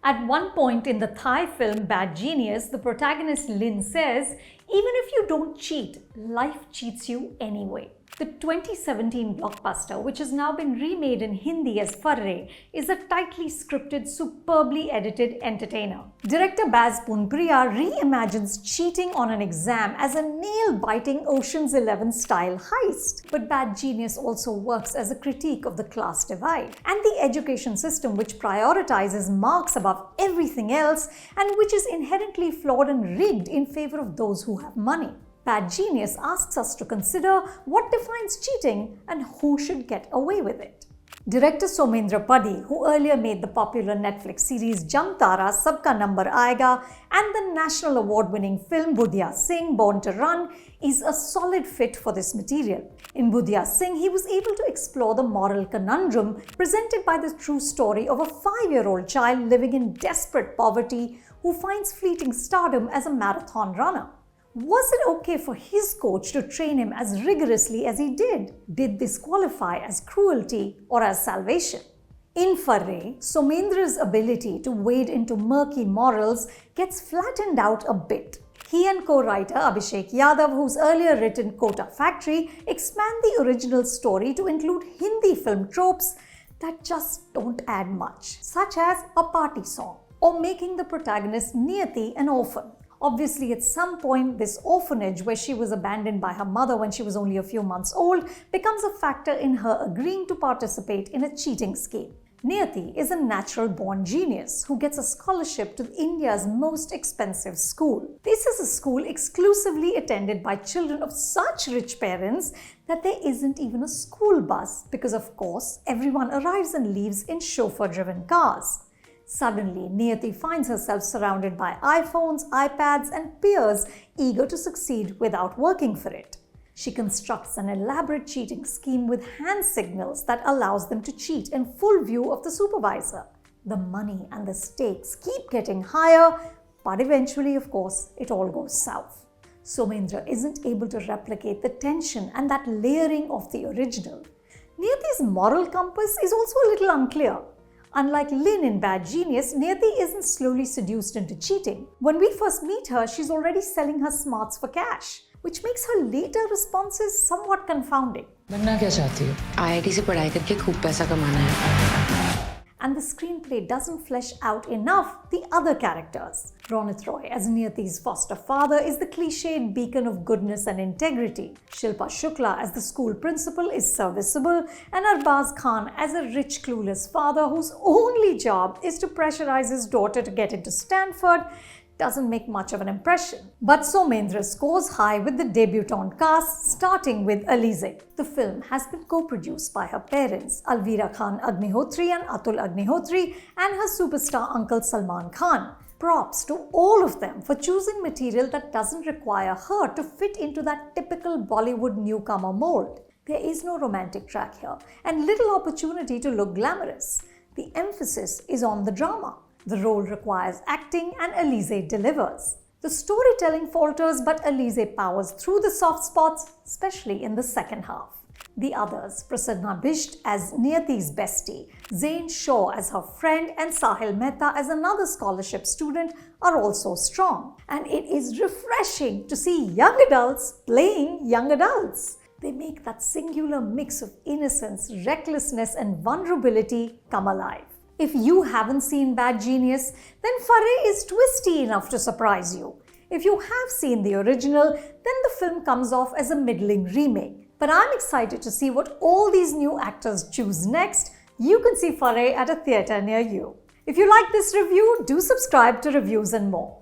At one point in the Thai film Bad Genius, the protagonist Lin says, "Even if you don't cheat, life cheats you anyway." The 2017 blockbuster, which has now been remade in Hindi as Farrey, is a tightly scripted, superbly edited entertainer. Director Baz Poonpriya reimagines cheating on an exam as a nail-biting Ocean's 11 style heist. But Bad Genius also works as a critique of the class divide and the education system, which prioritizes marks above everything else and which is inherently flawed and rigged in favor of those who have money. Bad Genius asks us to consider what defines cheating and who should get away with it. Director Soumendra Padhi, who earlier made the popular Netflix series Jamtara, Sabka Number Ayega, and the national award-winning film Budhia Singh, Born to Run, is a solid fit for this material. In Budhia Singh, he was able to explore the moral conundrum presented by the true story of a 5-year-old child living in desperate poverty who finds fleeting stardom as a marathon runner. Was it okay for his coach to train him as rigorously as he did? Did this qualify as cruelty or as salvation? In Farrey, Soumendra's ability to wade into murky morals gets flattened out a bit. He and co-writer Abhishek Yadav, who's earlier written Kota Factory, expand the original story to include Hindi film tropes that just don't add much, such as a party song or making the protagonist Niyati an orphan. Obviously, at some point, this orphanage where she was abandoned by her mother when she was only a few months old becomes a factor in her agreeing to participate in a cheating scheme. Niyati is a natural-born genius who gets a scholarship to India's most expensive school. This is a school exclusively attended by children of such rich parents that there isn't even a school bus because, of course, everyone arrives and leaves in chauffeur-driven cars. Suddenly, Niyati finds herself surrounded by iPhones, iPads, and peers eager to succeed without working for it. She constructs an elaborate cheating scheme with hand signals that allows them to cheat in full view of the supervisor. The money and the stakes keep getting higher, but eventually, of course, it all goes south. Soumendra isn't able to replicate the tension and that layering of the original. Niyati's moral compass is also a little unclear. Unlike Lin in Bad Genius, Niyati isn't slowly seduced into cheating. When we first meet her, she's already selling her smarts for cash, which makes her later responses somewhat confounding. बनना क्या चाहती हो? IIT से पढ़ाई करके खूब पैसा कमाना है. And the screenplay doesn't flesh out enough the other characters. Ronit Roy as Niyati's foster father is the cliched beacon of goodness and integrity. Shilpa Shukla as the school principal is serviceable, and Arbaz Khan as a rich, clueless father whose only job is to pressurize his daughter to get into Stanford doesn't make much of an impression. But Soumendra scores high with the debutant cast, starting with Alizeh. The film has been co-produced by her parents, Alvira Khan Agnihotri and Atul Agnihotri, and her superstar uncle Salman Khan. Props to all of them for choosing material that doesn't require her to fit into that typical Bollywood newcomer mold. There is no romantic track here, and little opportunity to look glamorous. The emphasis is on the drama. The role requires acting, and Alizeh delivers. The storytelling falters, but Alizeh powers through the soft spots, especially in the second half. The others, Prasanna Bisht as Niyati's bestie, Zain Shaw as her friend, and Sahil Mehta as another scholarship student, are also strong. And it is refreshing to see young adults playing young adults. They make that singular mix of innocence, recklessness, and vulnerability come alive. If you haven't seen Bad Genius, then Farrey is twisty enough to surprise you. If you have seen the original, then the film comes off as a middling remake. But I'm excited to see what all these new actors choose next. You can see Farrey at a theatre near you. If you like this review, do subscribe to Reviews and More.